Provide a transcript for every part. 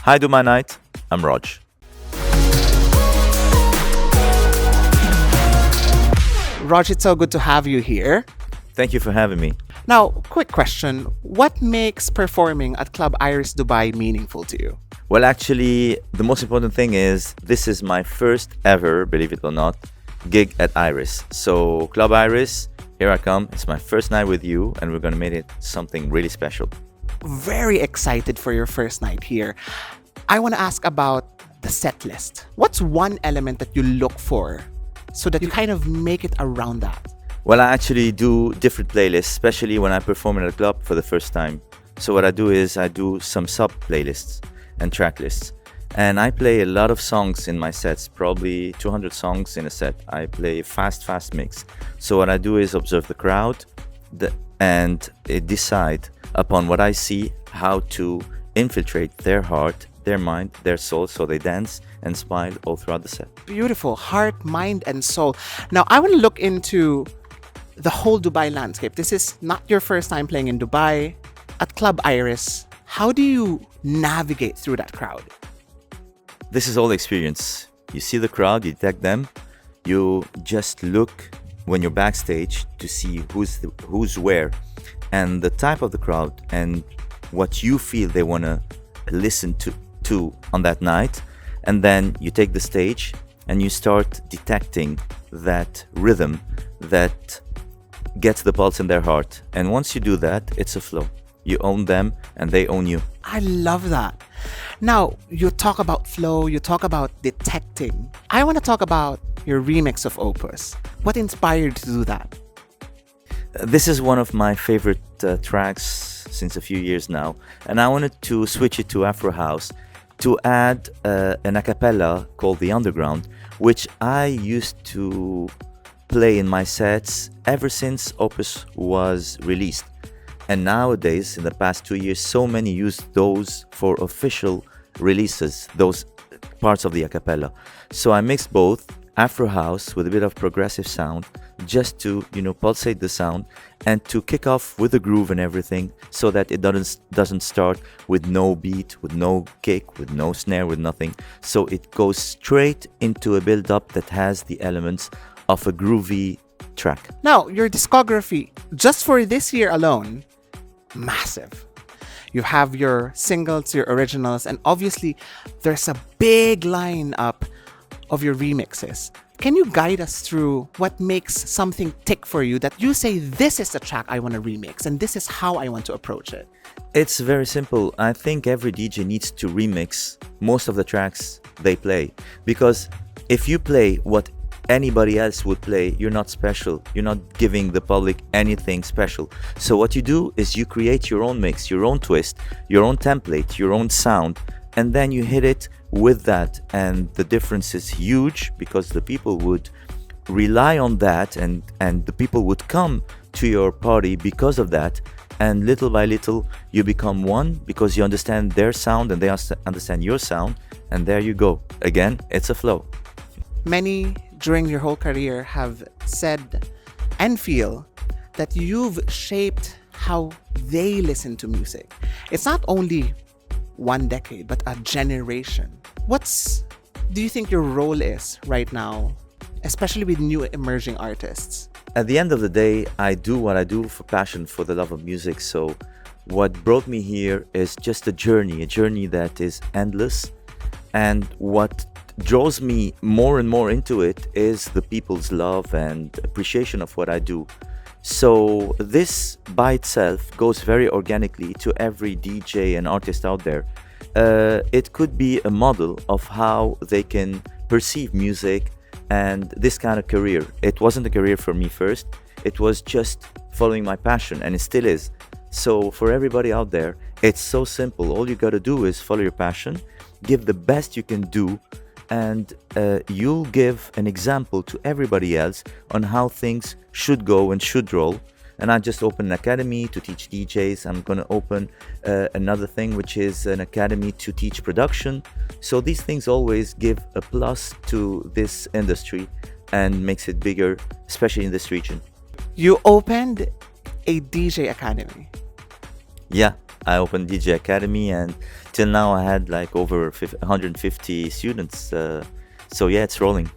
Hi, Do My Night. I'm Rodge. Rodge, it's so good to have you here. Thank you for having me. Now, quick question. What makes performing at Club Iris Dubai meaningful to you? Well, actually, the most important thing is this is my first ever, believe it or not, gig at Iris. So, Club Iris, here I come. It's my first night with you, and we're going to make it something really special. Very excited for your first night here. I want to ask about the set list. What's one element that you look for so that you kind of make it around that? Well, I actually do different playlists, especially when I perform in a club for the first time. So what I do is I do some sub-playlists and track lists. And I play a lot of songs in my sets, probably 200 songs in a set. I play fast mix. So what I do is observe the crowd and decide upon what I see how to infiltrate their heart, their mind, their soul, so they dance and smile all throughout the set. Beautiful. Heart, mind, and soul. Now, I want to look into the whole Dubai landscape. This is not your first time playing in Dubai. At Club Iris, how do you navigate through that crowd? This is all experience. You see the crowd, you detect them, you just look when you're backstage to see who's where and the type of the crowd and what you feel they want to listen to on that night. And then you take the stage and you start detecting that rhythm that gets the pulse in their heart. And once you do that, it's a flow. You own them and they own you. I love that. Now, you talk about flow, you talk about detecting. I want to talk about your remix of Opus. What inspired you to do that? This is one of my favorite tracks since a few years now. And I wanted to switch it to Afro House to add an a cappella called The Underground, which I used to play in my sets ever since Opus was released. And nowadays, in the past 2 years, so many use those for official releases, those parts of the a cappella. So I mixed both Afro House with a bit of progressive sound, just to, pulsate the sound and to kick off with a groove and everything, so that it doesn't start with no beat, with no kick, with no snare, with nothing. So it goes straight into a build-up that has the elements of a groovy track. Now, your discography, just for this year alone, massive. You have your singles, your originals, and obviously there's a big lineup of your remixes. Can you guide us through what makes something tick for you that you say, this is the track I want to remix and this is how I want to approach it? It's very simple. I think every DJ needs to remix most of the tracks they play, because if you play what anybody else would play, you're not special. You're not giving the public anything special. So what you do is you create your own mix, your own twist, your own template, your own sound, and then you hit it with that. And the difference is huge, because the people would rely on that, and the people would come to your party because of that. And little by little you become one, because you understand their sound and they understand your sound, and there you go. Again, it's a flow. Many during your whole career have said and feel that you've shaped how they listen to music. It's not only one decade, but a generation. Do you think your role is right now, especially with new emerging artists? At the end of the day, I do what I do for passion, for the love of music. So what brought me here is just a journey that is endless. And what draws me more and more into it is the people's love and appreciation of what I do. So this by itself goes very organically to every DJ and artist out there. It could be a model of how they can perceive music and this kind of career. It wasn't a career for me first. It was just following my passion, and it still is. So for everybody out there, it's so simple. All you got to do is follow your passion, give the best you can do, and you'll give an example to everybody else on how things should go and should roll. And I just opened an academy to teach DJs. I'm going to open another thing, which is an academy to teach production. So these things always give a plus to this industry and makes it bigger, especially in this region. You opened a DJ academy. Yeah, I opened DJ Academy, and till now I had like over 150 students. So yeah, it's rolling.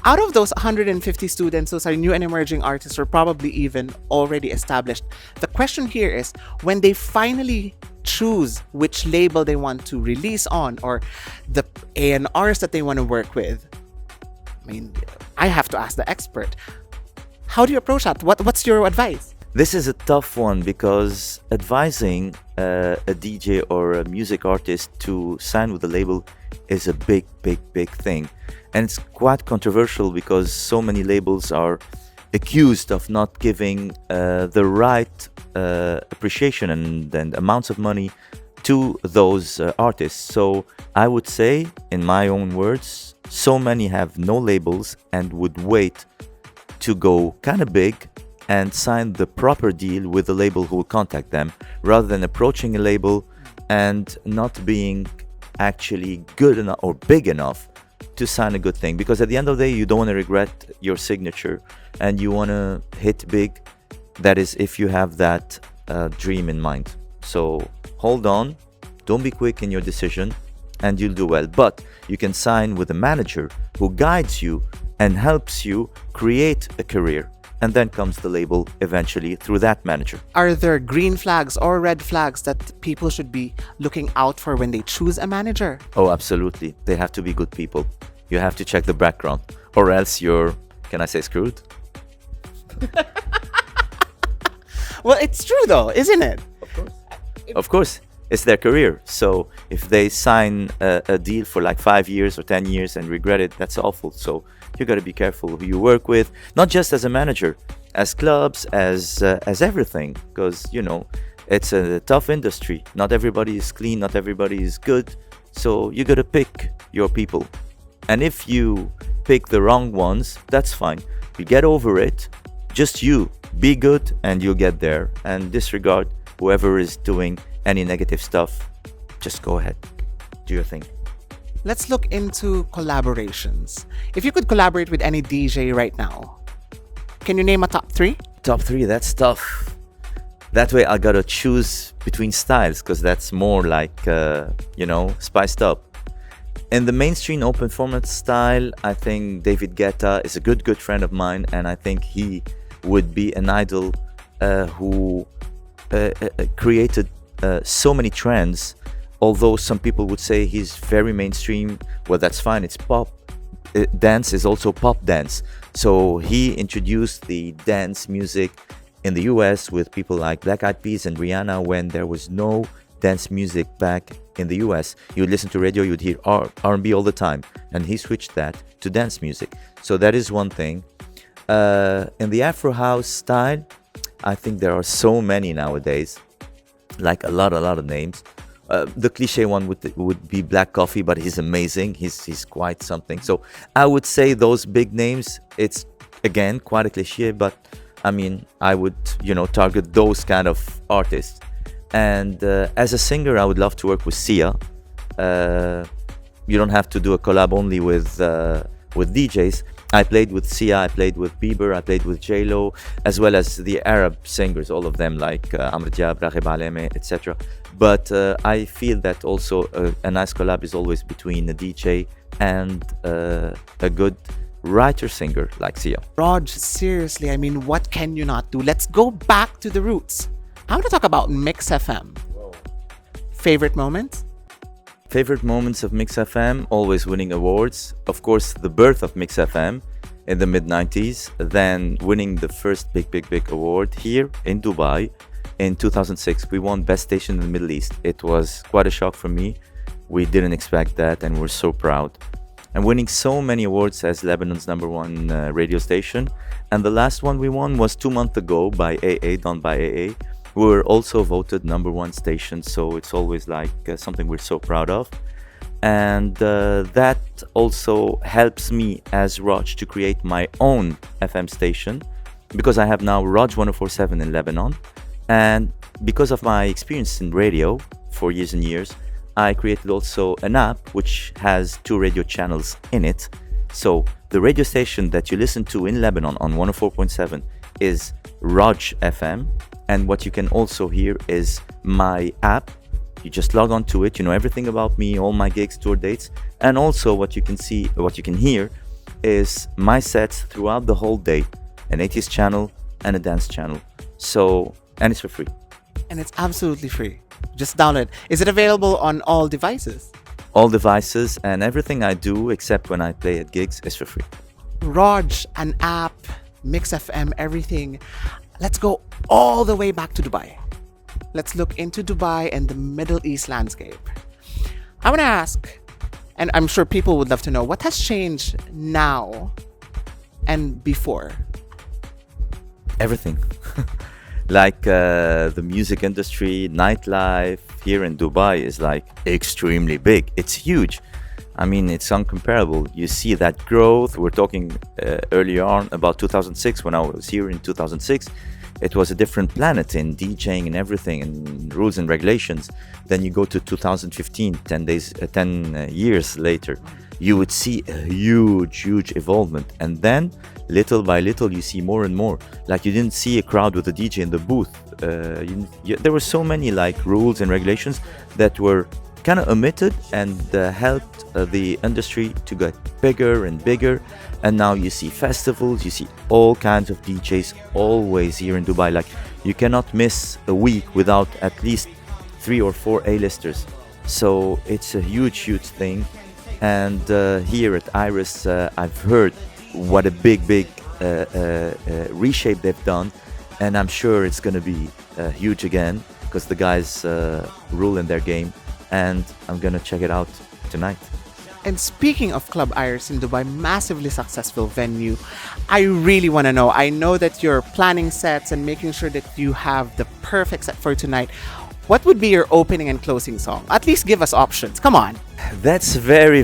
Out of those 150 students, those are new and emerging artists or probably even already established. The question here is when they finally choose which label they want to release on or the A&Rs that they want to work with. I mean, I have to ask the expert. How do you approach that? What's your advice? This is a tough one because advising a DJ or a music artist to sign with a label is a big, big, big thing. And it's quite controversial because so many labels are accused of not giving the right appreciation and amounts of money to those artists. So I would say, in my own words, so many have no labels and would wait to go kind of big and sign the proper deal with the label who will contact them, rather than approaching a label and not being actually good enough or big enough to sign a good thing. Because at the end of the day, you don't want to regret your signature and you want to hit big. That is, if you have that dream in mind. So hold on, don't be quick in your decision, and you'll do well. But you can sign with a manager who guides you and helps you create a career. And then comes the label eventually through that manager. Are there green flags or red flags that people should be looking out for when they choose a manager? Oh, absolutely. They have to be good people. You have to check the background, or else you're, can I say, screwed? Well, it's true though, isn't it? Of course, it's their career. So if they sign a deal for like 5 years or 10 years and regret it, that's awful. So you got to be careful who you work with, not just as a manager, as clubs, as everything, because it's a tough industry. Not everybody is clean, not everybody is good. So you got to pick your people. And if you pick the wrong ones, that's fine. You get over it. Just you be good and you'll get there. And disregard whoever is doing any negative stuff. Just go ahead, do your thing. Let's look into collaborations. If you could collaborate with any DJ right now, can you name a top 3? Top 3, that's tough. That way I gotta choose between styles, because that's more like spiced up. In the mainstream open format style, I think David Guetta is a good friend of mine, and I think he would be an idol who created so many trends. Although some people would say he's very mainstream, well, that's fine. It's pop. Dance is also pop dance. So he introduced the dance music in the US with people like Black Eyed Peas and Rihanna when there was no dance music back in the US. You would listen to radio, you would hear R&B all the time. And he switched that to dance music. So that is one thing. In the Afro House style, I think there are so many nowadays. Like a lot of names. The cliche one would be Black Coffee, but he's amazing. He's quite something. So I would say those big names. It's again quite a cliche, but I mean I would target those kind of artists. And as a singer, I would love to work with Sia. You don't have to do a collab only with DJs. I played with Sia, I played with Bieber, I played with J-Lo, as well as the Arab singers, all of them, like Amr Diab, Raghib Aleme, etc. But I feel that also a nice collab is always between a DJ and a good writer-singer like Sia. Rodge, seriously, I mean, what can you not do? Let's go back to the roots. I want to talk about Mix FM. Whoa. Favorite moments? Favorite moments of Mix FM, always winning awards. Of course, the birth of Mix FM in the mid-90s, then winning the first big award here in Dubai in 2006. We won Best Station in the Middle East. It was quite a shock for me. We didn't expect that and we're so proud. And winning so many awards as Lebanon's #1 radio station. And the last one we won was 2 months ago by AA, done by AA. We were also voted #1 station, so it's always like something we're so proud of. And that also helps me as Rodge to create my own FM station, because I have now Rodge 104.7 in Lebanon. And because of my experience in radio for years and years, I created also an app which has 2 radio channels in it. So the radio station that you listen to in Lebanon on 104.7 is Rodge FM, and what you can also hear is my app. You just log on to it, you know everything about me, all my gigs, tour dates, and also what you can see, what you can hear is my sets throughout the whole day, an 80s channel and a dance channel. So, and it's for free. And it's absolutely free. Just download it. Is it available on all devices? All devices, and everything I do except when I play at gigs is for free. Rodge, an app, Mix FM, everything. Let's go all the way back to Dubai. Let's look into Dubai and the Middle East landscape. I want to ask, and I'm sure people would love to know, what has changed now and before? Everything. Like the music industry, nightlife here in Dubai is like extremely big. It's huge. I mean, it's uncomparable. You see that growth. We're talking earlier on about 2006. When I was here in 2006, it was a different planet in DJing and everything and rules and regulations. Then you go to 2015, 10 years later, you would see a huge evolvement. And then little by little, you see more and more. Like you didn't see a crowd with a DJ in the booth. There were so many like rules and regulations that were kind of omitted and helped the industry to get bigger and bigger. And now you see festivals, you see all kinds of DJs always here in Dubai. Like you cannot miss a week without at least 3 or 4 A-listers. So it's a huge thing. And here at Iris, I've heard what a big reshape they've done. And I'm sure it's going to be huge again because the guys rule in their game. And I'm going to check it out tonight. And speaking of Club Iris in Dubai, massively successful venue, I really want to know. I know that you're planning sets and making sure that you have the perfect set for tonight. What would be your opening and closing song? At least give us options. Come on. That's very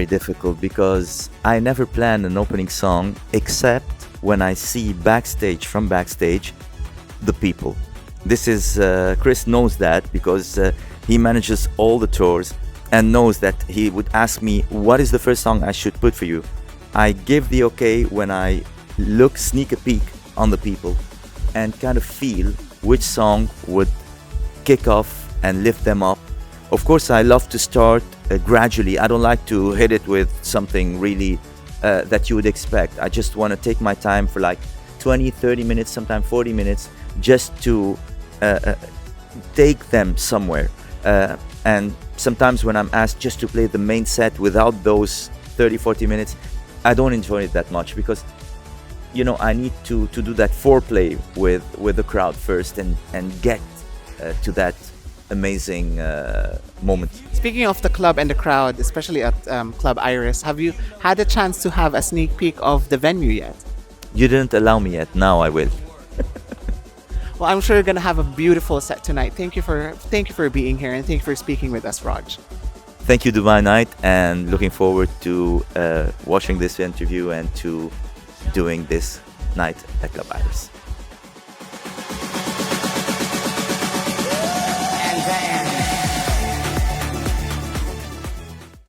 difficult because I never plan an opening song except when I see from backstage, the people. This is, Chris knows that because he manages all the tours and knows that he would ask me, what is the first song I should put for you? I give the okay when I sneak a peek on the people and kind of feel which song would kick off and lift them up. Of course, I love to start gradually. I don't like to hit it with something really that you would expect. I just want to take my time for like 20, 30 minutes, sometimes 40 minutes, just to take them somewhere. And sometimes when I'm asked just to play the main set without those 30, 40 minutes, I don't enjoy it that much because, you know, I need to do that foreplay with the crowd first and get to that amazing moment. Speaking of the club and the crowd, especially at Club Iris, have you had a chance to have a sneak peek of the venue yet? You didn't allow me yet. Now I will. Well, I'm sure you're gonna have a beautiful set tonight. Thank you for being here and thank you for speaking with us, Rodge. Thank you, Dubai Night, and looking forward to watching this interview and to doing this night at Club Iris.